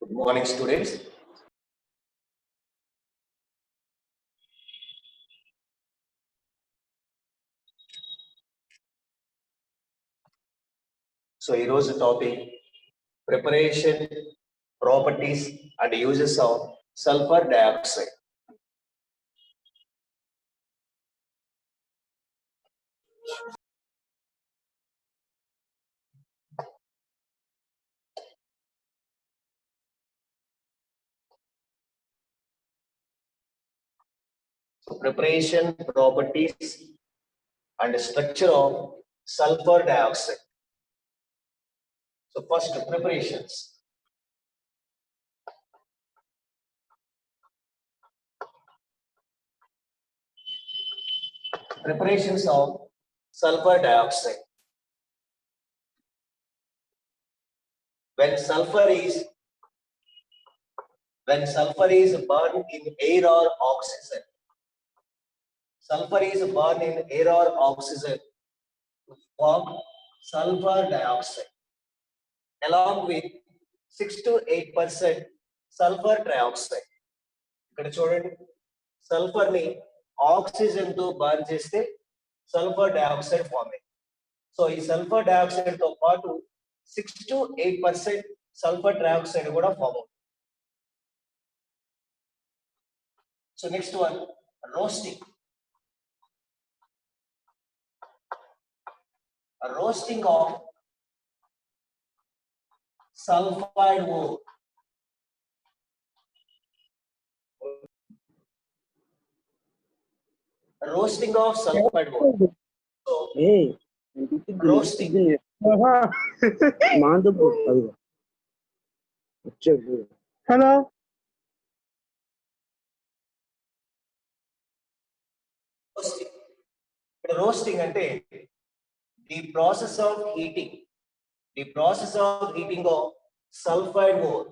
Good morning, students. So, here's the topic: preparation, properties, and uses of sulfur dioxide. So, preparation, properties, and structure of sulfur dioxide. So, first, preparations. Preparations of sulfur dioxide. When sulfur is burned in air or oxygen, sulfur is burned in air or oxygen to form sulfur dioxide, along with 6 to 8% sulfur trioxide. ఇక్కడ చూడండి, sulphur ని oxygen తో burn చేస్తే sulphur dioxide form అయింది. So ఈ sulphur dioxide తో పాటు 6 to 8% sulphur trioxide కూడా ఫామ్ అవుతుంది. So next one, roasting. Roasting of sulfide ore. Roasting of sulfide ore. So, Hey, roasting. Hello. Roasting అంటే the process of heating of sulfide ore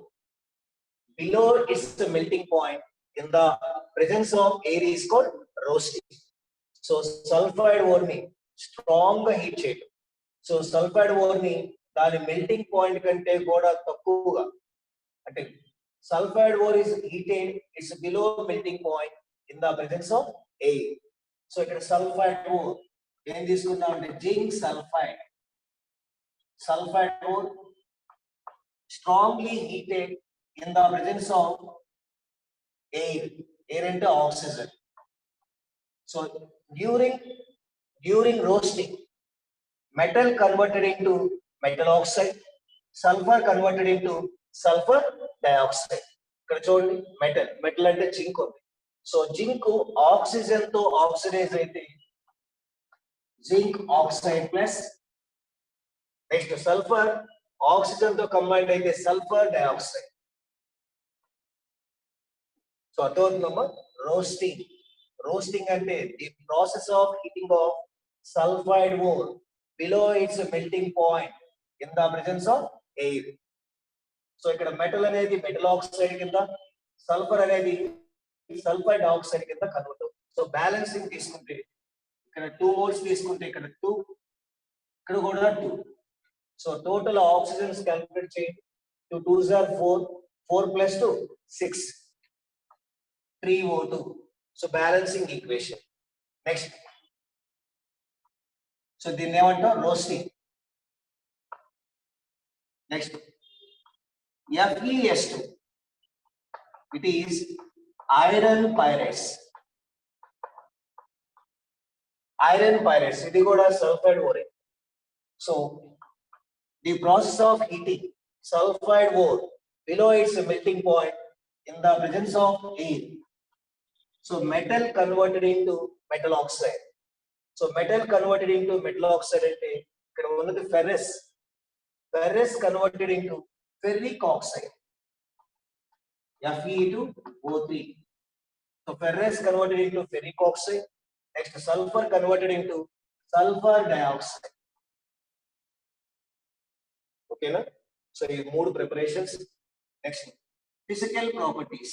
below its melting point in the presence of air is called roasting. So sulfide ore ni strong గా heat చేయడం. So sulphide or ని దాని melting point కంటే కూడా తక్కువగా, అంటే sulphide or is heated it's below melting point in the presence of air. So ఇక్కడ sulphide or ఏం తీసుకున్నాం అంటే zinc sulphide. Sulfide ore strongly heated in the presence of air into oxygen. So during roasting, metal converted into metal oxide, sulfur converted into sulfur dioxide. ఇక్కడ చూడండి, metal అంటే zinc ఉంది. So zinc oxygen తో oxidise అయితే zinc oxide plus next sulphur oxygen తో combined అయితే sulphur dioxide. So అర్థమవుతుందమ్మా. Roasting అంటే the process of heating of sulphide or below it's melting point in the presence of air. So ఇక్కడ metal అనేది metal oxide కింద, sulphur అనేది sulphur dioxide కింద convert అవుతుంది. So balancing తీసుకుంటే ఇక్కడ 2 మోల్స్ తీసుకుంటే ఇక్కడ 2, ఇక్కడ కూడా 2. సో టోటల్ ఆక్సిజన్స్ క్యాలిక్యులేట్ చేయండి. 2 2s are 4, 4 plus 2 6, 3O2. So balancing equation. Next, so దీన్ని ఏమంటాం? Roasting. Next FeS2, it is iron pyrites. ఇది కూడా సల్ఫైడ్ ఓరే. So the process of heating sulfide ore below its melting point in the presence of air. So metal converted into metal oxide. So metal converted into metal oxide ante ikkada unnadi ferrous converted into ferric oxide, Fe2O3. So ferrous converted into ferric oxide. Next, sulfur converted into sulfur dioxide. Okay na? So ఈ 3 preparations. Next, physical properties.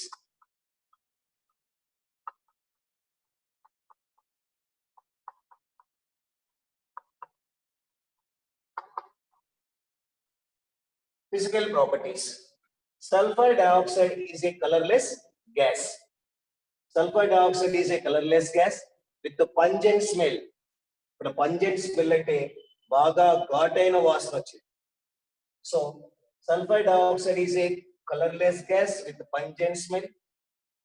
sulfur dioxide is a colorless gas. Sulfur dioxide is a colorless gas with the pungent smell. But a pungent smell అంటే బాగా ఘాటైన వాసన వచ్చింది. So sulfur dioxide is a colorless gas with pungent smell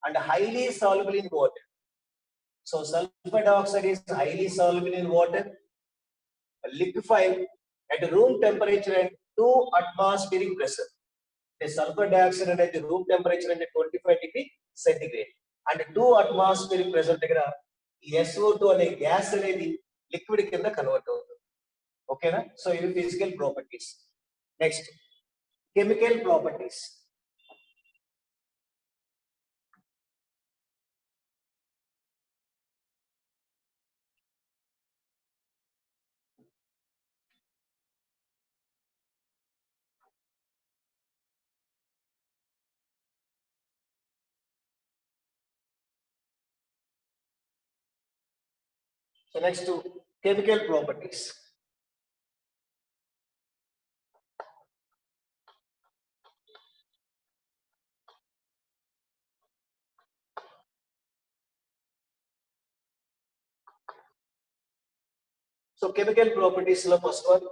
and highly soluble in water. So sulfur dioxide is highly soluble in water, liquefied at room temperature and 2 atmospheric pressure. The sulfur dioxide at the room temperature and 25 degree centigrade and 2 atmospheric pressure దగ్గర ఈ SO2 అనే gas అనేది liquid కింద convert అవుతుంది. ఓకేనా? So ఇవి physical properties. Next chemical properties. So next to chemical properties. So chemical properties lo first one,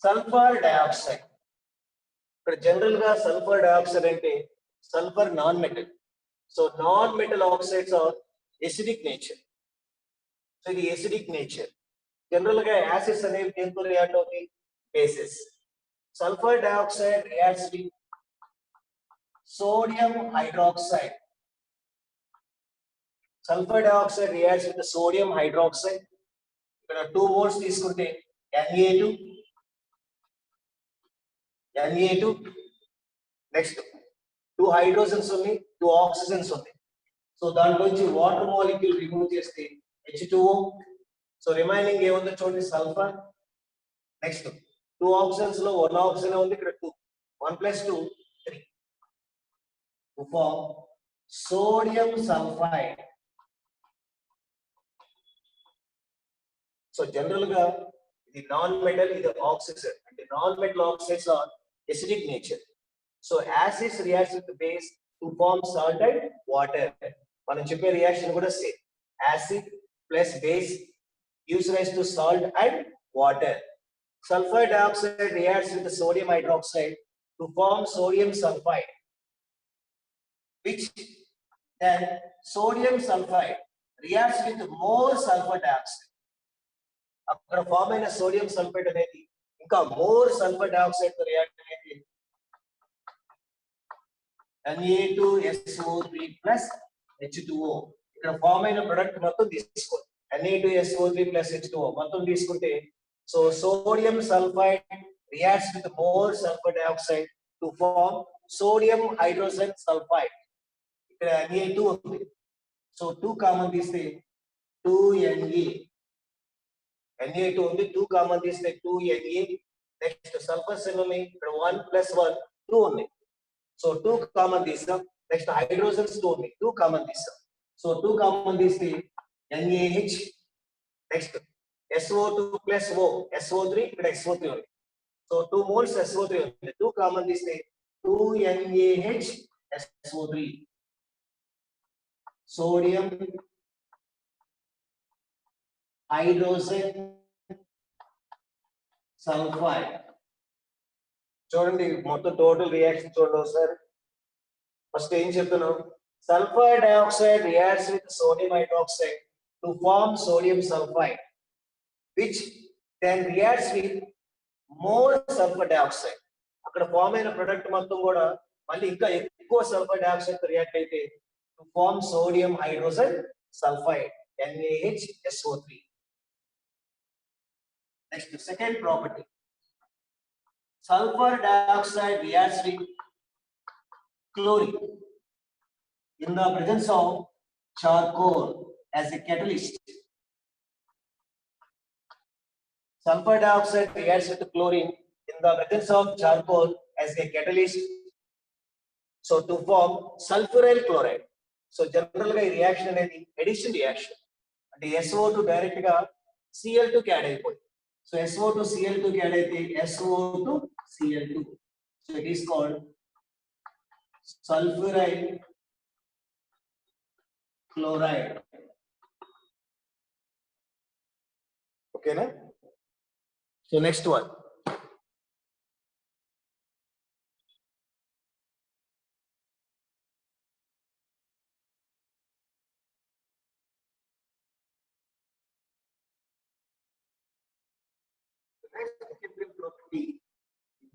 sulfur dioxide. ఇక్కడ general గా సల్ఫర్ డయాక్సైడ్ అంటే sulphur non metal. So non metal oxides are acidic nature. So ఇది acidic nature. General గా acids అనేవి దేంతో react అవుతాయి? Bases. Sulphur dioxide reacts with sodium hydroxide. Sulphur dioxide reacts with sodium hydroxide. ఇక్కడ 2 moles తీసుకుంటే Na2 next 2 hydrogens ఉన్నాయి, 2 oxygens ఉన్నాయి. So దాంట్లో నుంచి వాటర్ మాలిక్యూల్ రిమూవ్ చేస్తే H2O. సో రిమైనింగ్ ఏముందో చూడండి, సల్ఫర్. నెక్స్ట్ 2 ఆక్సిజన్స్ లో 1 ఆక్సిజన్ ఉంది, ఇక్కడ 2, 1 + 2 3 to form sodium sulfide. So general గా ఇది నాన్ మెటల్, ఇది ఆక్సిజన్. అంటే non metal oxides are acidic nature. So acids reacts with the base to form salt and water. మనం చెప్పే రియాక్షన్ కూడా same. Acid plus base gives rise to salt and water. Sulfur dioxide reacts with the sodium hydroxide to form sodium sulfide, which then sodium sulfide reacts with more sulfur dioxide. అక్కడ form అయిన sodium sulphide అనేది ఇంకా more sulphur dioxide తో react అనేది Na2SO3 plus H2O. ఇక్కడ form అయిన product మొత్తం తీసుకోండి. Na2SO3 plus H2O మొత్తం తీసుకుంటే so sodium sulphide reacts with more sulphur dioxide to form sodium hydrogen sulphide. ఇక్కడ Na2 ఉంది, సో 2 కామన్ తీస్తే 2Na. Na2 ఉంది, 2 కామన్ తీస్తే 2Na. నెక్స్ట్ సల్ఫర్స్ ఎన్ని ఉన్నాయి? ఇక్కడ 1 + 1 2 ఉన్నాయి, సో 2 కామన్ తీస్తాం. నెక్స్ట్ హైడ్రోజన్స్ 2 ఉన్నాయి, 2 కామన్ తీస్తాం. సో 2 కామన్ తీస్తే NaH. Next SO2 + O SO3, ఇక్కడ SO3 ఉంది, సో 2 మోల్స్ SO3 ఉంది, 2 కామన్ తీస్తే 2NaH SO3. Sodium hydrogen sulphide. చూడండి మొత్తం టోటల్ రియాక్షన్ చూడండి ఒకసారి. ఫస్ట్ ఏం చెప్తున్నాం? Sulphur dioxide reacts with sodium hydroxide to form sodium sulphide, which then reacts with more sulphur dioxide. అక్కడ ఫామ్ అయిన ప్రొడక్ట్ మొత్తం కూడా మళ్ళీ ఇంకా ఎక్కువ సల్ఫర్ డయాక్సైడ్ తో రియాక్ట్ అయితే to form sodium hydrogen sulphide NaHSO3. Next, second property. Sulfur dioxide reacts with chlorine in the presence of charcoal as a catalyst. Sulfur dioxide reacts with chlorine in the presence of charcoal as a catalyst. So to form sulfuryl chloride. So general ga reaction అనేది addition reaction. అంటే SO2 direct గా Cl2 కి add అయిపోయింది. So SO2 Cl2 కి add అయితే SO2 Cl2. So it is called sulfuride chloride. Okay, na? So next one.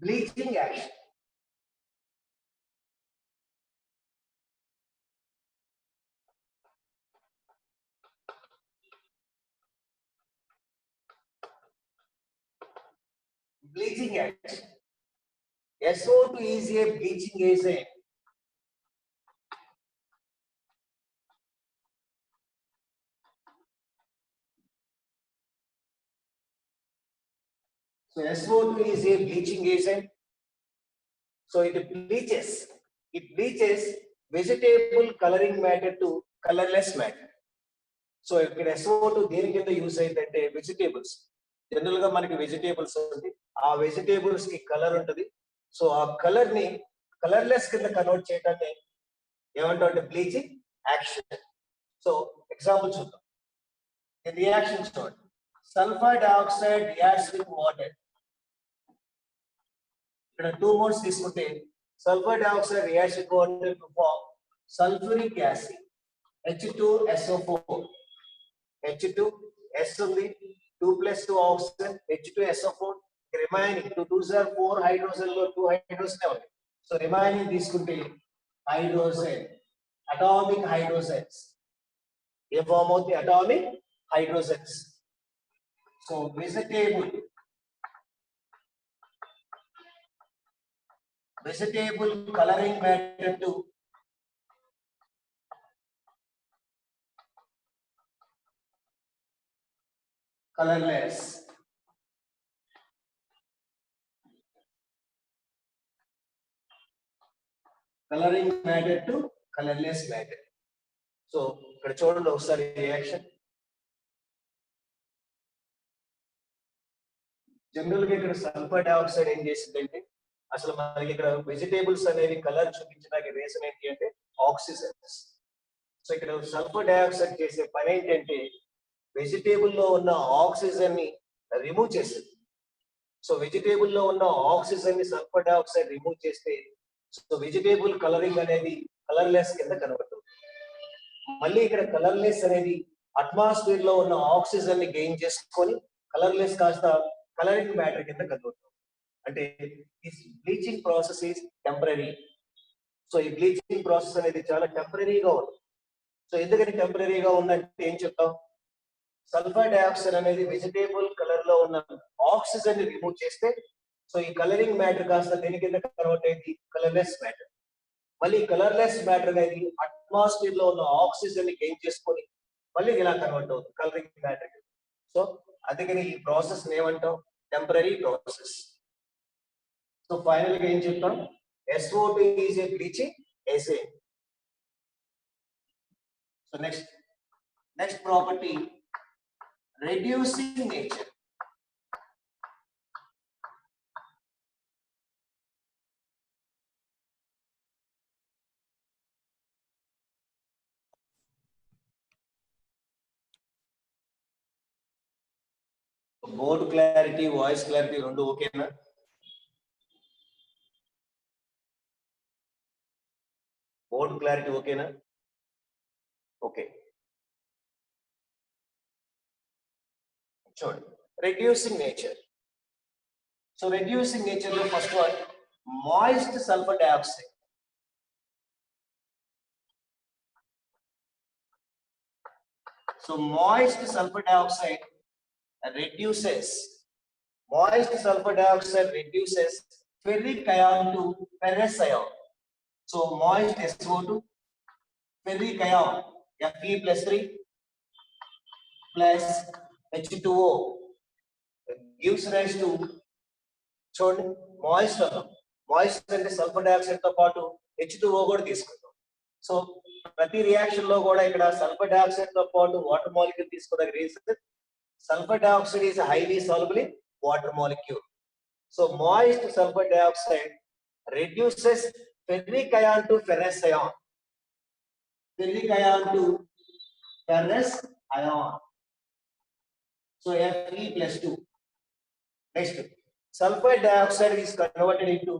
Bleaching action. Bleaching action. SO2 is a bleaching agent. So SO2 is a bleaching agent. So it bleaches. It bleaches vegetable coloring matter to colorless matter. So ఇక్కడ SO2 దేని కింద use అయిందంటే vegetables. General గా మనకి vegetables ఉంది, ఆ vegetables కి colour ఉంటుంది. సో ఆ కలర్ ని కలర్లెస్ కింద కన్వర్ట్ చేయడాన్ని ఏమంటాం అంటే బ్లీచింగ్ యాక్షన్. సో ఎగ్జాంపుల్ చూద్దాం. ఈ రియాక్షన్ చూడండి. Sulphur dioxide reacts with water. ఇక్కడ 2 మోల్స్ తీసుకుంటే sulphur dioxide reacts with water to form sulphuric acid H2SO4. H2 S ఉంది, 2 + 2 oxygen, H2SO4. Remaining 2 2s are 4 hydrogen లో 2 హైడ్రోజన్ ఉంది. సో రిమైనింగ్ తీసుకుంటే hydrogen, atomic hydrogens. ఏ form అవుతుంది? Atomic hydrogens. So vegetable coloring matter to colorless. Coloring matter to colorless matter. So ఇక్కడ చూడండి ఒకసారి reaction. General గా ఇక్కడ సల్ఫర్ డయాక్సైడ్ ఏం చేసిందంటే, అసలు మనకి ఇక్కడ వెజిటేబుల్స్ అనేవి కలర్ చూపించడానికి రీజన్ ఏంటి అంటే ఆక్సిజన్స్. సో ఇక్కడ సల్ఫర్ డయాక్సైడ్ చేసే పని ఏంటంటే వెజిటేబుల్ లో ఉన్న ఆక్సిజన్ ని రిమూవ్ చేస్తుంది. సో వెజిటేబుల్ లో ఉన్న ఆక్సిజన్ ని సల్ఫర్ డయాక్సైడ్ రిమూవ్ చేస్తే సో వెజిటేబుల్ కలరింగ్ అనేది కలర్లెస్ కింద కనబడుతుంది. మళ్ళీ ఇక్కడ కలర్లెస్ అనేది అట్మాస్ఫియర్ లో ఉన్న ఆక్సిజన్ ని గెయిన్ చేసుకొని కలర్లెస్ కాస్త కలరింగ్ మ్యాటర్ కింద కనబడుతుంది. అంటే ఈ bleaching process is temporary. So ఈ బ్లీచింగ్ ప్రాసెస్ అనేది చాలా టెంపరరీగా ఉంది. సో ఎందుకని టెంపరరీగా ఉందంటే ఏం చెప్తాం? సల్ఫర్ డయాక్సైడ్ అనేది వెజిటేబుల్ కలర్ లో ఉన్న ఆక్సిజన్ ని రిమూవ్ చేస్తే సో ఈ కలరింగ్ మ్యాటర్ కాస్త దేని కింద కన్వర్ట్ అయింది? Colourless matter. మళ్ళీ కలర్లెస్ మ్యాటర్ అనేది అట్మాస్ఫియర్ లో ఉన్న ఆక్సిజన్ ని గెయిన్ చేసుకొని మళ్ళీ ఇలా కన్వర్ట్ అవుతుంది కలరింగ్ మ్యాటర్. సో అందుకని ఈ ప్రాసెస్ ఏమంటాం? Temporary process. సో ఫైనల్ గా ఏం చెప్తాం? SO2 is a bleaching agent. So next property, reducing nature. Board clarity, voice clarity రెండు ఓకేనా? బోర్డ్ క్లారిటీ ఓకేనా? ఓకే. చూడండి, reducing nature. So reducing nature లో first one moist sulphur dioxide. So moist sulphur dioxide reduces ferric ion to ferrous ion. So moist SO2, ferric ion Fe+3 plus H2O gives rise to చూడండి moist అన్నాం. Moist అంటే sulphur dioxide తో పాటు H2O కూడా తీసుకుంటాం. So ప్రతి reaction లో కూడా ఇక్కడ సల్ఫర్ డయాక్సైడ్ తో పాటు వాటర్ మాలిక్యూల్ తీసుకోవడానికి reason sulfur dioxide is highly soluble in water molecule. So moist sulfur dioxide reduces ferric ion to ferrous ion. Ferric ion to ferrous ion. So Fe plus 2. Next, sulfur dioxide is converted into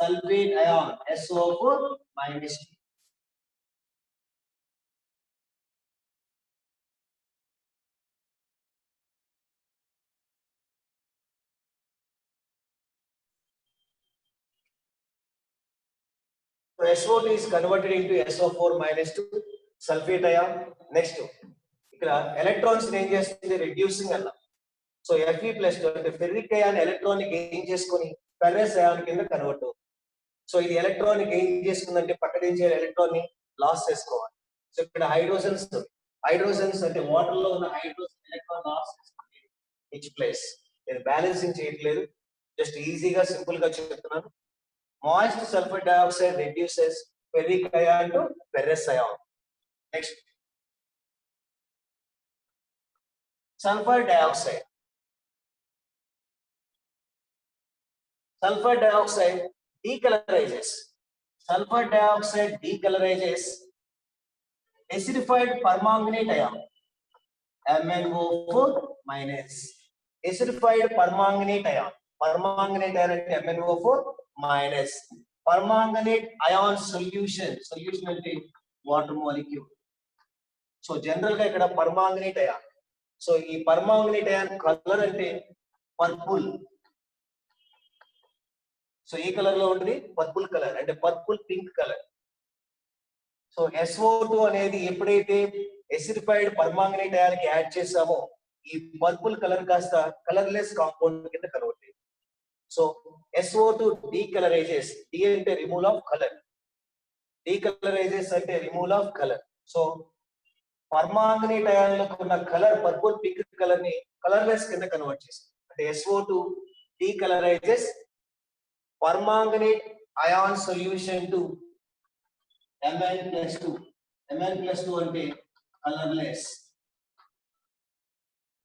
sulfate ion, SO4 minus 2. So SO2 is converted into SO4 minus 2 sulfate ion. Next, ఇక్కడ electrons ఏం చేస్తుంది reducing అన్న. So Fe plus 2 అంటే ferric ion electron ని gain చేసుకొని ferrous ion కింద convert అవుతుంది. So ఇది ఎలక్ట్రాన్ ని గెయిన్ చేసుకుందంటే పక్కన ఏం చేయాలి, ఎలక్ట్రాన్ ని లాస్ చేసుకోవాలి. సో ఇక్కడ హైడ్రోజన్స్ అంటే వాటర్ లో ఉన్న హైడ్రోజన్ ఎలక్ట్రాన్ లాస్ చేసుకుంటే ఈచ్ ప్లేస్. నేను బ్యాలెన్సింగ్ చేయట్లేదు, జస్ట్ ఈజీగా సింపుల్ గా చెప్తున్నాను. Moist sulfur dioxide reduces ferric ion to ferrous ion. Next, sulfur dioxide. Sulfur dioxide decolorizes. Sulfur dioxide decolorizes acidified permanganate ion, MnO4 minus. Acidified permanganate ion. Permanganate ion అంటే MnO4 minus. Permanganate ion solution అంటే water molecule. So general గా ఇక్కడ permanganate ion. So ఈ permanganate ion colour అంటే purple. So ఏ colour లో ఉంటుంది, purple colour అంటే purple pink colour. So SO2 అనేది ఎప్పుడైతే ఎసిడిఫైడ్ పర్మాంగనేట్ అయాన్ కి యాడ్ చేసామో ఈ పర్పుల్ కలర్ కాస్త కలర్లెస్ కాంపౌండ్ కింద కన్వర్ట్ అయ్యింది. So SO2 decolourises. డి అంటే రిమూవల్ ఆఫ్ కలర్, డీకలరైజెస్ అంటే removal of colour. So permanganate ion లో ఉన్న కలర్ పర్పుల్ పింక్ కలర్ ని కలర్లెస్ కింద కన్వర్ట్ చేసింది. అంటే SO2 డీకలరైజెస్ permanganate ion solution to Mn plus 2. Mn plus 2 అంటే colorless.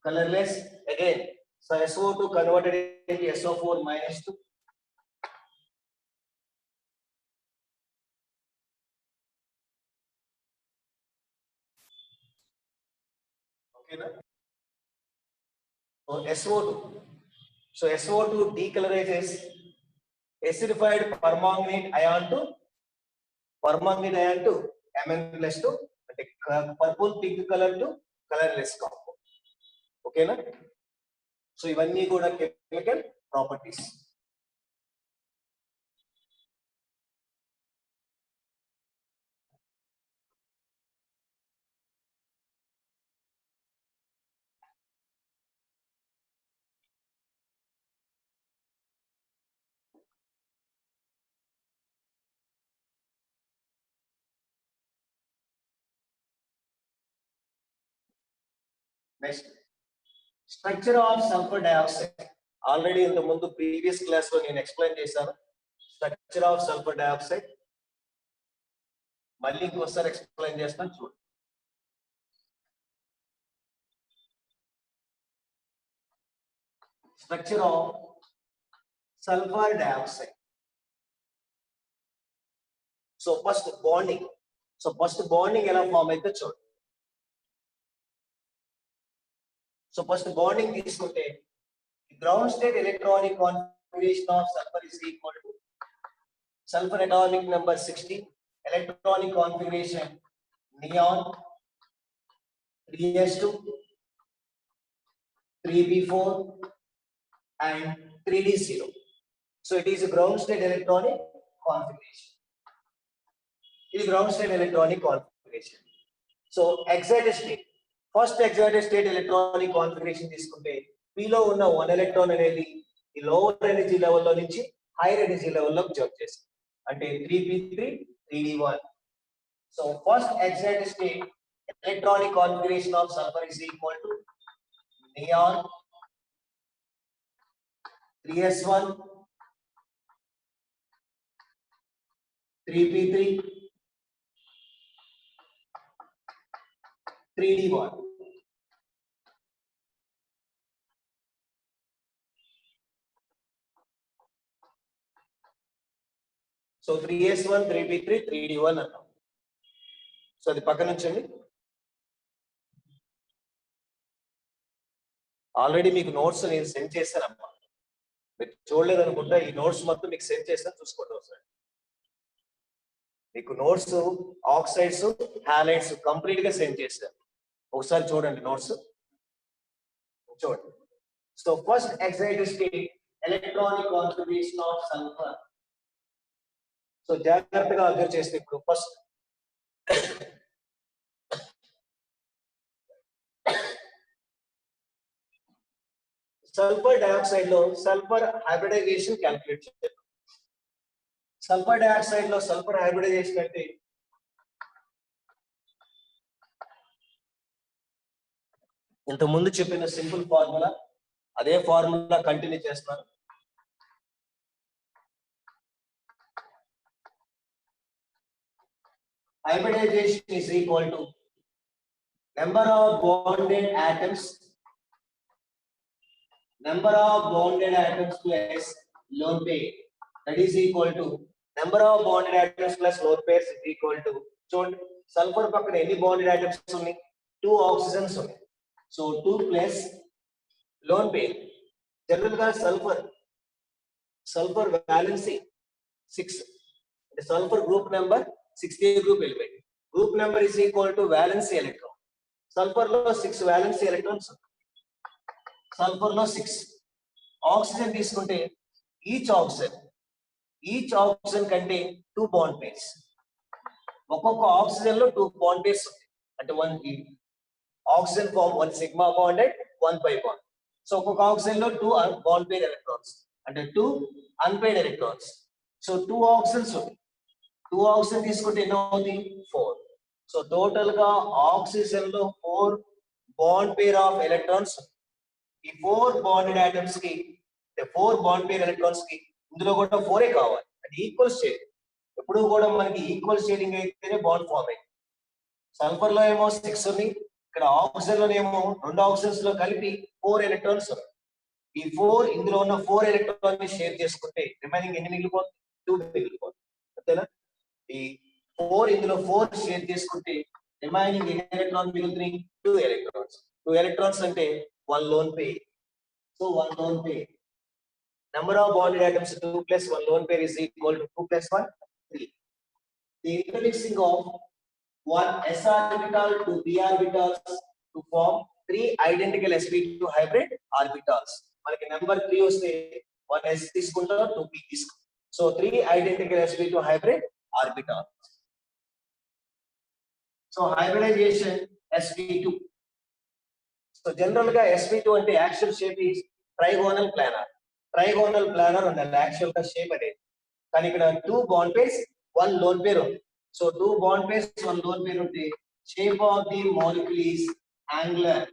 Colorless again. So SO2 converted into SO4 minus 2. Okay na? So SO2. So SO2 decolorizes acidified permanganate ion to Mn plus 2 అంటే purple pink colour to colourless compound. ఓకేనా? So ఇవన్నీ కూడా chemical properties. Next, structure of sulphur dioxide. Already ఇంత ముందు previous class లో నేను explain చేశాను structure of sulphur dioxide. మళ్ళీ ఇంకోసారి ఎక్స్ప్లెయిన్ చేస్తాను చూడండి. Structure of sulphur dioxide. So first bonding ఎలా ఫామ్ అయితే చూడండి. సో ఫస్ట్ బాండింగ్ తీసుకుంటే ground state electronic configuration of sulphur is equal to sulphur atomic number 16, electronic configuration neon 3s2 3p4 and 3d0. so it is a ground state electronic configuration. ఇది ground state electronic configuration. So excited state, first excited state electronic configuration తీసుకుంటే P లో ఉన్న 1 electron అనేది ఈ lower energy level లో నుంచి hire energy level లోకి jump చేస్తుంది, అంటే 3p3 3d1. So first excited state electronic configuration of sulphur is equal to neon 3s1 3p3 3d1. So 3s1 3p3 3d1 అన్నాం. సో అది పక్కన ఉంచండి. ఆల్రెడీ మీకు నోట్స్ నేను సెండ్ చేశానమ్మా, మీరు చూడలేదు అనుకుంటా. ఈ నోట్స్ మొత్తం మీకు సెండ్ చేస్తాను, చూసుకోండి ఒకసారి. మీకు నోట్స్ ఆక్సైడ్స్ హాలైడ్స్ కంప్లీట్ గా సెండ్ చేశాను, ఒకసారి చూడండి నోట్స్ చూడండి. So first excited state electronic configuration of sulphur. So జాగ్రత్తగా అబ్జర్వ్ చేస్తే ఇప్పుడు ఫస్ట్ సల్ఫర్ డయాక్సైడ్ లో సల్ఫర్ హైబ్రిడైజేషన్ క్యాల్కులేట్ చేయాలి. సల్ఫర్ డయాక్సైడ్ లో సల్ఫర్ హైబ్రిడైజేషన్ అంటే ఇంత ముందు చెప్పిన సింపుల్ ఫార్ములా, అదే ఫార్ములా కంటిన్యూ చేస్తున్నాను. Hybridization is equal to number of bonded atoms plus lone pair, that is equal to number of bonded atoms plus lone pairs is equal to, చూడండి sulphur పక్కన ఎన్ని bonded atoms ఉన్నాయి, 2 oxygens ఉన్నాయి. So 2 plus lone pair. General గా sulphur valency 6 అంటే sulphur group number 6 group element. Group number is equal to valency electron. Sulphur లో 6 valency electrons, sulphur లో 6. Oxygen తీసుకుంటే ఈచ్ ఆక్సిజన్ కంటే 2 బాండ్ పేర్స్. ఒక్కొక్క oxygen లో 2 బాండ్ పేర్స్ ఉంటాయి. అంటే 1 oxygen form 1 sigma bonded 1 pi bond. So ఒక్కొక్క oxygen లో 2 బాండ్ పేర్ ఎలక్ట్రాన్స్, అంటే 2 అన్పేర్డ్ ఎలక్ట్రాన్స్. సో 2 ఆక్సిజన్స్ ఉంటాయి. 2 ఆక్సిజన్ తీసుకుంటే ఎన్నో అవుతుంది, 4. సో టోటల్ గా ఆక్సిజన్ లో 4 బాండ్ పేర్ ఆఫ్ ఎలక్ట్రాన్స్. ఈ 4 బాండెడ్ ఆటమ్స్ కి, 4 బాండ్ పేర్ ఎలక్ట్రాన్స్ కి ఇందులో కూడా 4 కావాలి. అంటే ఈక్వల్ షేడింగ్. ఎప్పుడు కూడా మనకి ఈక్వల్ షేడింగ్ అయితేనే బాండ్ ఫార్మ్ అయింది. సల్ఫర్ లో ఏమో 6 ఉంది, ఇక్కడ ఆక్సిజన్ లోనేమో 2 ఆక్సిజన్స్ లో కలిపి 4 ఎలక్ట్రాన్స్ ఉన్నాయి. ఈ 4 ఇందులో ఉన్న 4 ఎలక్ట్రాన్ ని షేర్ చేసుకుంటే రిమైనింగ్ ఎన్ని మిగిలిపోతుంది, 2 మిగిలిపోతుంది. అంతేనా? ఈ 4 ఇందులో 4 షేర్ చేసుకుంటే రిమైనింగ్ ఎన్ని ఎలక్ట్రాన్ మిగులుతున్నాయి, 2 ఎలక్ట్రాన్స్. 2 ఎలక్ట్రాన్స్ అంటే 1 lone pair. So 1 lone pair. Number of bonded atoms 2 plus 1 lone pair is equal to 2 plus 1 3. The intermixing of 1 s orbital to p orbitals to form 3 identical sp2 hybrid orbitals. మనకి number 3 వస్తే 1 s తీసుకుంటాం, 2 p తీసుకుంటాం. So 3 identical sp2 hybrid orbitals. So hybridization sp2. So general గా sp2 అంటే actual shape is trigonal planar. Trigonal planar ఉండాలి actual గా shape అనేది. కానీ ఇక్కడ 2 బాండ్ పేర్స్ 1 లోన్ పేర్ ఉంది. So 2 bond pairs 1 lone pair ఉంటే shape of the molecule is angular.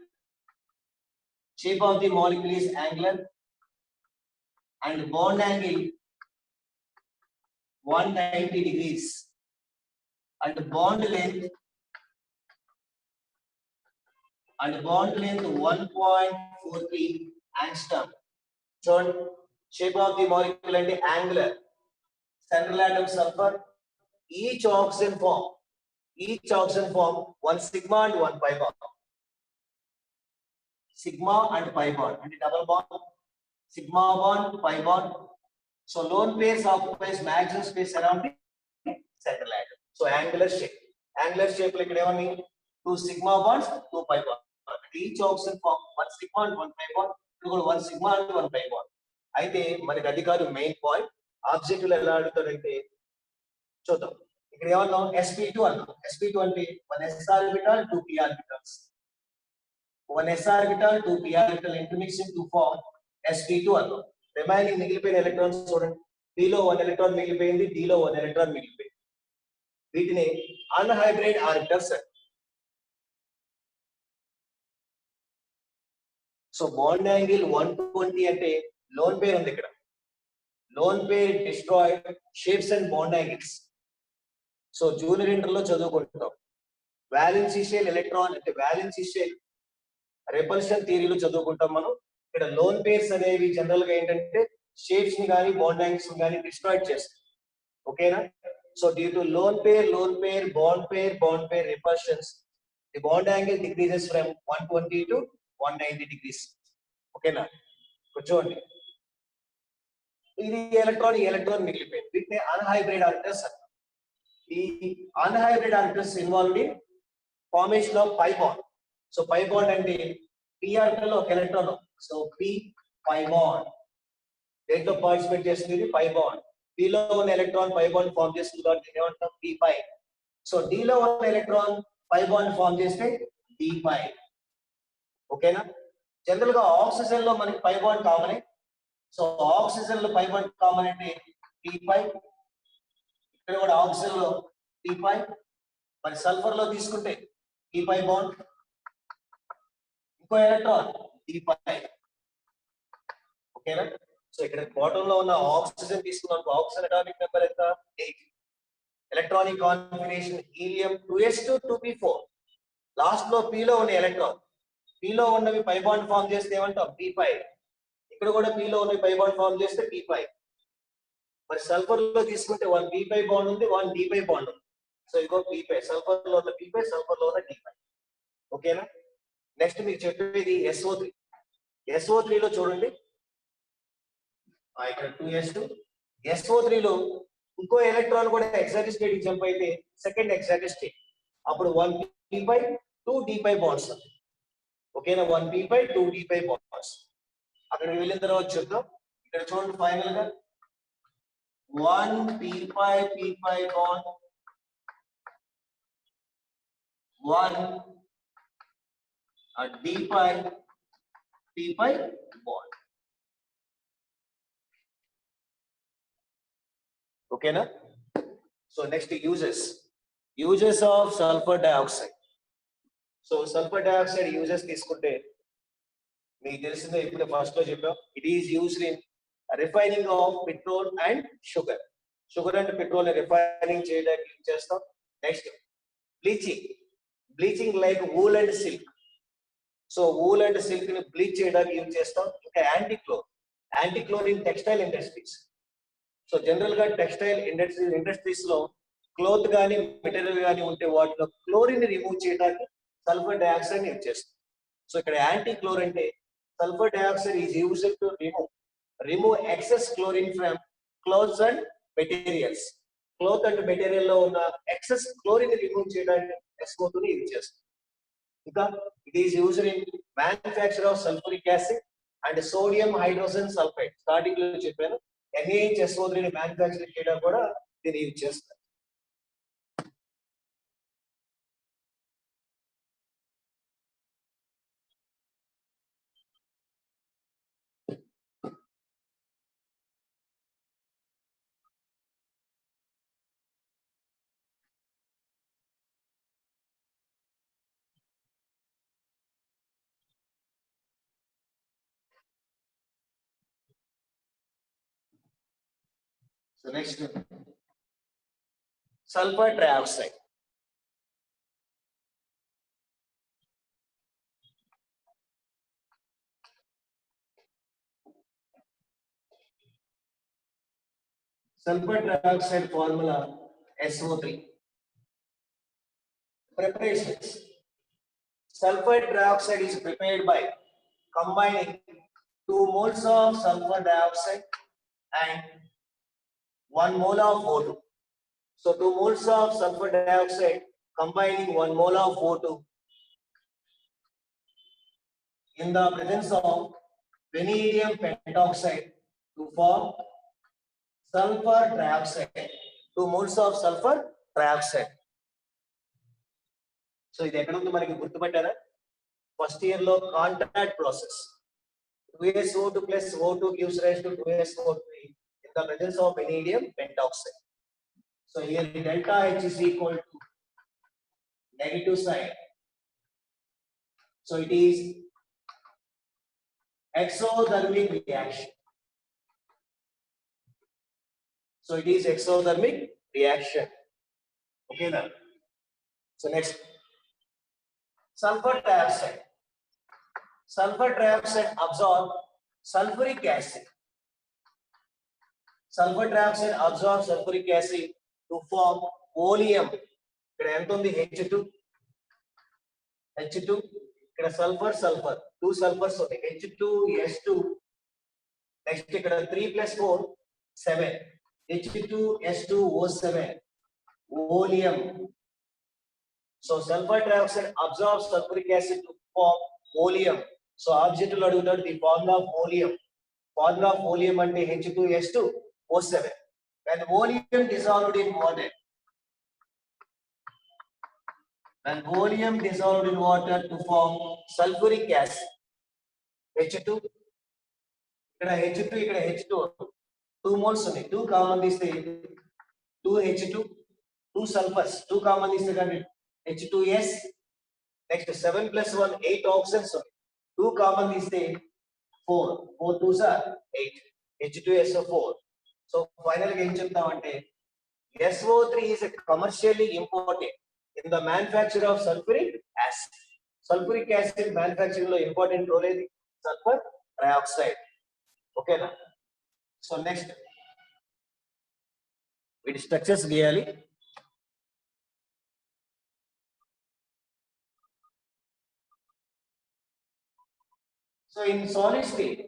Shape of the molecule is angular and bond angle 190 degrees and bond length 1.43 angstrom. చూడండి shape of the molecule అంటే angular. Central atom sulphur. Each oxygen form 1 sigma and 1 pi bond. Sigma and pi bond అంటే double bond. Sigma bond, pi bond. So lone pairs occupies maximum space around the central atom. So angular shape. Angular shape లో ఇక్కడ ఏమని 2 sigma bonds, 2 pi bonds. Each oxygen form 1 sigma and 1 pi bond. ఇక్కడ కూడా 1 sigma and 1 pi bond. అయితే మనకి అది కాదు main point. Objective ఎలా అడుగుతాడంటే చూద్దాం. ఇక్కడ ఏమన్నాం, sp2 అన్నాం. sp2 అంటే 1 s orbital 2 p orbitals. 1 s orbital 2 p orbital intermixing to form sp2 అన్నాం. రిమైనింగ్ మిగిలిపోయిన ఎలక్ట్రాన్స్ చూడండి. p లో 1 ఎలక్ట్రాన్ మిగిలిపోయింది, d లో 1 ఎలక్ట్రాన్ మిగిలిపోయింది. వీటిని అన్హైబ్రిడ్ ఆర్బిటల్స్ అంటారు. సో బాండ్ యాంగిల్ 120 అంటే లోన్ పేర్ ఉంది ఇక్కడ. Lone pair destroyed shapes and bond angles. So junior inter లో చదువుకుంటాం. వాలెన్సీ షెల్ ఎలక్ట్రాన్ అంటే వాలెన్సీ షెల్ రెపల్షన్ థియరీలో చదువుకుంటాం మనం. ఇక్కడ లోన్ పేర్స్ అనేవి జనరల్ గా ఏంటంటే షేప్స్ ని కానీ బాండ్ యాంగిల్స్ ని కానీ డిస్ట్రాయిడ్ చేస్తాయి. Okay na? So due to lone pair, bond pair repulsions, the bond angle decreases from 120 to 190 degrees. Okay na? కూర్చోండి. ఇది ఎలక్ట్రాన్ మిగిలిపోయింది. వీటిని అన్హైబ్రిడ్ ఆర్బిటల్స్ అంటారు. ఈ unhybrid orbitals involved in formation of pi bond. So pi bond అంటే p orbital లో ఒక electron, so p pi bond దేంట్లో పార్టిసిపేట్ చేస్తుంది, పై బాండ్. p లో ఉన్న ఎలక్ట్రాన్ పై బాండ్ ఫార్మ్ చేస్తుంది కాబట్టి దీన్ని ఏమంటాం, p పై. సో d లో ఉన్న ఎలక్ట్రాన్ పై బాండ్ ఫార్మ్ చేస్తే d పై. ఓకేనా? జనరల్ గా ఆక్సిజన్ లో మనకి pi bond common. So oxygen లో పై బాండ్ కామన్ అంటే p పై. ఇక్కడ కూడా ఆక్సిజన్ లో p పై. మరి సల్ఫర్ లో తీసుకుంటే p పై బాండ్, ఇంకో ఎలక్ట్రాన్ d పై. ఓకేనా? సో ఇక్కడ బాటమ్ లో ఉన్న ఆక్సిజన్ తీసుకున్నాం, ఆక్సిజన్ అటామిక్ నెంబర్ ఎంత, 8. Electronic configuration helium 2s2 2p4. Last లో p లో ఉన్న ఎలక్ట్రాన్, p లో ఉన్నవి పై బాండ్ ఫార్మ్ చేస్తే ఏమంటాం, p పై. ఇక్కడ కూడా p లో ఉన్నవి పై బాండ్ ఫార్మ్ చేస్తే p పై. మరి సల్ఫర్ లో తీసుకుంటే 1 p పై బాండ్ ఉంది, 1 d పై బాండ్ ఉంది. సో ఇగో p పై, సల్ఫర్ లో ఉన్న p పై, సల్ఫర్ లో ఉన్న d పై. ఓకేనా? నెక్స్ట్ మీకు చెప్పేది SO3. SO3 లో చూడండి, ఇక్కడ 2s2. SO3 లో ఇంకో ఎలక్ట్రాన్ కూడా ఎక్సైటెడ్ స్టేట్ కి జంప్ అయితే సెకండ్ ఎక్సైటెడ్ స్టేట్, అప్పుడు 1 p పై 2 d పై బాండ్స్. ఓకేనా? 1 p పై 2 d పై బాండ్స్. అక్కడికి వెళ్ళిన తర్వాత చూద్దాం. ఇక్కడ చూడండి, ఫైనల్ గా 1 p pi bond, 1 d pi p pi bond. ఓకేనా? So next uses of sulphur dioxide. So sulphur dioxide uses తీసుకుంటే మీకు తెలిసిందే, ఇప్పుడు ఫస్ట్ లో చెప్పాం. It is used in refining of petrol and sugar. Sugar and petrol refining చేయడానికి use చేస్తాం. Next bleaching like wool and silk. So wool and silk ని bleach చేయడానికి యూజ్ చేస్తాం. ఇంకా antichlor in textile industries. So general గా textile industries లో cloth కానీ material కానీ ఉంటే వాటిలో క్లోరిన్ రిమూవ్ చేయడానికి సల్ఫర్ డయాక్సైడ్ యూజ్ చేస్తాం. సో ఇక్కడ యాంటీక్లోర్ అంటే sulphur dioxide is used to remove excess chlorine from clothes and materials. Cloth and material లో ఉన్న ఎక్సెస్ క్లోరిన్ రిమూవ్ చేయడానికి SO2 ని యూజ్ చేస్తాం. ఇంకా it is used in manufacture of sulphuric acid and sodium hydrogen sulphide. Starting లో చెప్పాను, NaHSO3 ని manufacture చేయడానికి కూడా దీన్ని యూజ్ చేస్తారు. So next, sulfur trioxide. Sulfur trioxide formula SO3. Preparations. Sulfur trioxide is prepared by combining 2 moles of sulfur dioxide and 1 mole of O2. So 2 moles of sulfur dioxide combining 1 mole of O2 in the presence of vanadium pentoxide to form sulfur trioxide. 2 moles of sulfur trioxide. So ఇది ఎక్కడ ఉంది మనకి గుర్తుపట్టారా? First year లో contact process. 2SO2 plus O2 gives rise to 2SO3 in the presence of vanadium pentoxide. So here delta H is equal to negative sign. So it is exothermic reaction. So it is exothermic reaction. Okay now. So next, sulfur dioxide. Sulfur dioxide absorbs sulfuric acid. Sulfur trioxide absorbs sulfuric acid to form oleum. ఇక్కడ ఎంత ఉంది H2 ఇక్కడ sulphur two sulfurs ఉన్నాయి H2S2 next ఇక్కడ 3 + 4 7 H2S2O7 oleum. So sulfur trioxide absorbs sulfuric acid to form oleum. So object lo adugutadu the formula of oleum. Formula of oleum ante H2S2O7. When oleum dissolved in water, to form sulfuric acid, H2 ikkada H2 ikkada H2 2 moles ఉన్నాయి 2 common తీస్తే 2 H2 2 sulfurs 2 common తీస్తే కానీ H2S next 7 + 1 8 oxygens 2 common తీస్తే 4 2s are 8 H2SO4. So finally ఏం చెప్తామంటే SO3 is a commercially important in the manufacture of sulfuric acid. Sulfuric acid manufacturing lo important role is sulfur trioxide. Okay na? So next with structures giyali. So in solid state,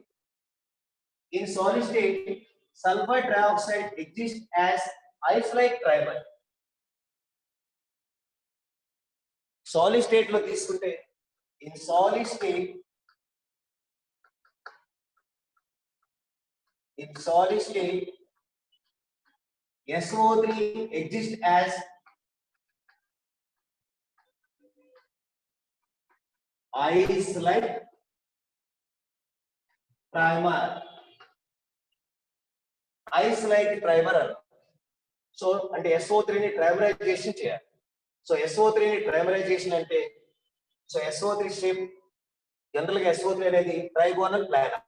sulfur trioxide exists as ice-like trimer. Solid state lo తీసుకుంటే in solid state SO3 exists as ice-like primer. Ice-like primer. So అంటే SO3 ని trimerization చేయాలి. So SO3 ని trimerization అంటే so SO3 shape general గా SO3 అనేది trigonal planar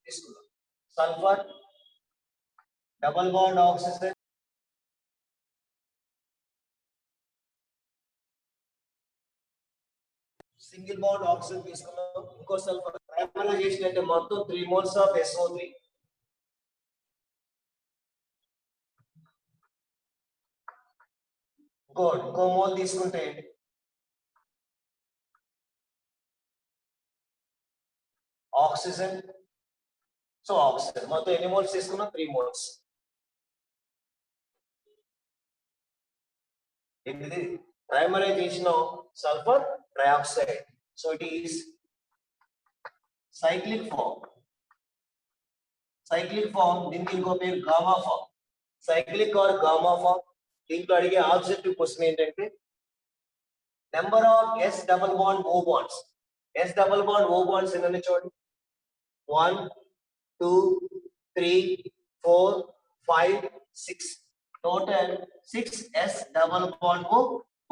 తీసుకుందాం. Sulphur double bond oxygen single bond oxygen తీసుకున్నాం. ఇంకో సల్ఫర్ ట్రైమరైజేషన్ అంటే మొత్తం 3 moles of SO3. ఇంకో మోల్ తీసుకుంటే ఆక్సిజన్. సో ఆక్సిజన్ మొత్తం ఎన్ని మోల్స్ తీసుకున్నాం 3 moles. ఇది trimerization of sulfur trioxide. So it is cyclic form. దీనికి ఇంకో పేరు gamma form. Cyclic or gamma form. దీంట్లో అడిగే ఆబ్జెక్టివ్ క్వశ్చన్ ఏంటంటే number of S double bond O bonds. S double bond O bonds ఎన్ని చూడండి 1 2 3 4 5 6 total 6 S double bond O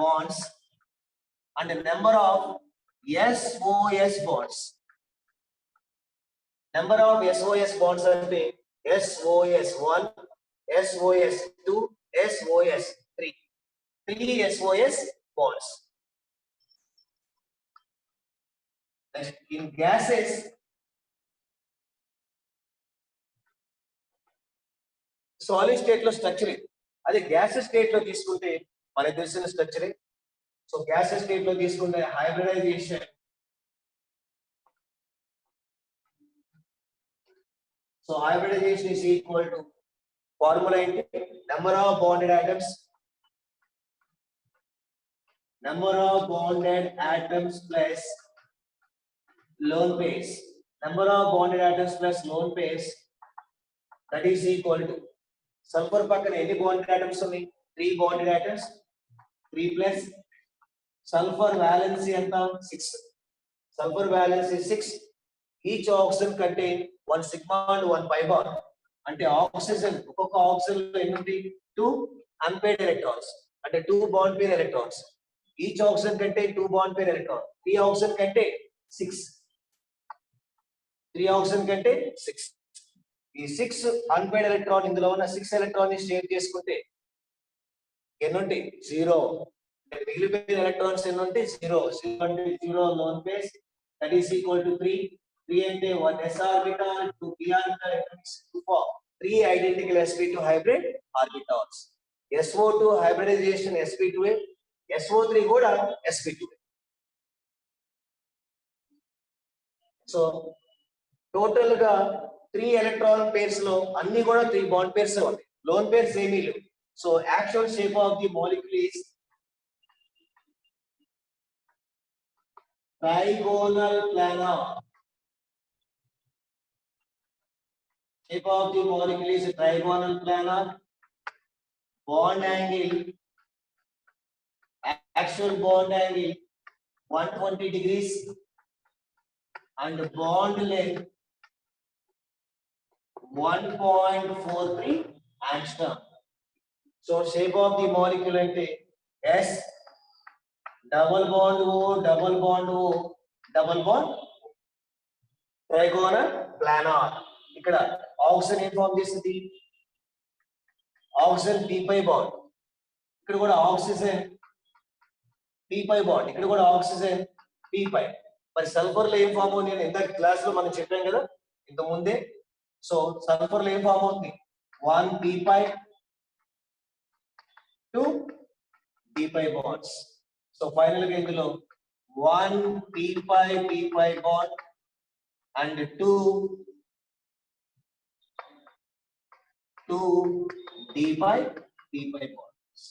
bonds and the number of SOS bonds. Number of SOS bonds ante SOS1, SOS2, SOS3. 3 SOS bonds. Next, in gases, solid state lo structure అదే gaseous state లో తీసుకుంటే మనకు తెలిసిన స్ట్రక్చరే. So gaseous state లో తీసుకుంటే hybridization is equal to formula ఏంటి number of bonded atoms plus lone pairs. Number of bonded atoms plus lone pairs, that is equal to sulphur పక్కన ఎన్ని బాండెడ్ ఆటమ్స్ ఉన్నాయి 3 bonded atoms 3 plus sulphur valency ఎంత 6. Sulphur valency 6. Each oxygen contain 1 sigma and 1 pi bond. అంటే oxygen ఒక్కొక్క oxygen లో ఎన్ని ఉంటాయి 2 unpaired electrons అంటే 2 bond pair electrons. Each oxygen contain 2 bond pair electron. 3 oxygen కంటే 6. 3 ఆక్సిజన్ కంటే 6. ఈ 6 అన్పేర్డ్ ఎలక్ట్రాన్ ఇందులో ఉన్న 6 ఎలక్ట్రాన్ ని షేర్ చేసుకుంటే ఎన్ని ఉంటాయి 0. మిగిలిపోయిన ఎలక్ట్రాన్స్ ఎన్ని ఉంటాయి 0. 0 lone pairs that is equal to 3. 3 అంటే 1 s orbital 2 p orbital 2 4 3 identical sp2 hybrid orbitals. SO2 hybridization sp2a, SO3 కూడా sp2a. సో టోటల్ గా 3 ఎలక్ట్రాన్ పేర్స్ లో అన్ని కూడా 3 బాండ్ పేర్స్ ఉంటాయి, లోన్ పేర్స్ ఏమీ లేవు. So actual shape of the molecule is trigonal planar. Shape of the molecule is trigonal planar. Bond angle, actual bond angle 120 degrees and bond length 1.43 angstrom. So shape of the molecule ante S double bond O, double bond O, double bond trigonal planar. ఇక్కడ oxygen ఏం form చేస్తుంది, oxygen p5 bond, ఇక్కడ కూడా oxygen p5 bond, ఇక్కడ కూడా oxygen p5. మరి sulphur లో ఏం ఫామ్ అవుతుంది, నేను ఇందాక క్లాస్ లో మనం చెప్పాం కదా ఇంత ముందే. సో సల్ఫర్ లో ఏం ఫామ్ అవుతుంది, 1 p5 2 p5 bonds. So final గా ఇందులో 1 p5 bond and 2 d5 bonds.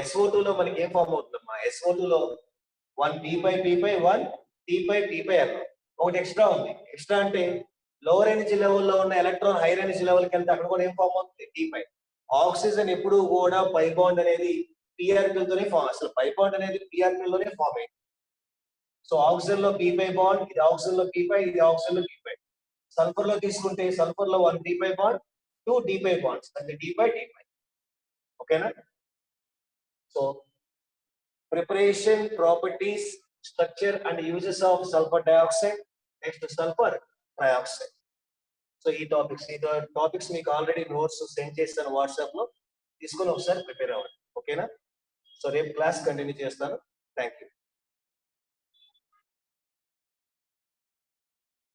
SO2 లో మనకి ఏం ఫామ్ అవుతుందమ్మా, SO2 లో 1 p5 1 p5 అన్న ఒకటి ఎక్స్ట్రా ఉంది. ఎక్స్ట్రా అంటే లోవర్ ఎనర్జీ లెవెల్లో ఉన్న ఎలక్ట్రాన్ హైయర్ ఎనర్జీ లెవెల్కి వెళ్తే అక్కడ కూడా ఏం ఫామ్ అవుతుంది, d5. ఆక్సిజన్ ఎప్పుడు కూడా పై బాండ్ అనేది prpl తోనే ఫామ్, అసలు పై బాండ్ అనేది prpl లోనే ఫామ్ అయింది. సో ఆక్సిజన్ లో p5 బాండ్, ఇది ఆక్సిజన్ లో p5, ఇది ఆక్సిజన్ లో p5. సల్ఫర్ లో తీసుకుంటే సల్ఫర్ లో 1 p5 బాండ్ 2 d5 బాండ్స్ అంటే d5. ఓకేనా. So preparation, properties, structure and uses of sulphur dioxide, next sulphur trioxide. So ఈ టాపిక్స్ మీకు ఆల్రెడీ నోట్స్ సెండ్ చేస్తాను వాట్సాప్ లో, తీసుకొని ఒకసారి ప్రిపేర్ అవ్వండి. ఓకేనా. సో రేపు క్లాస్ కంటిన్యూ చేస్తాను. Thank you.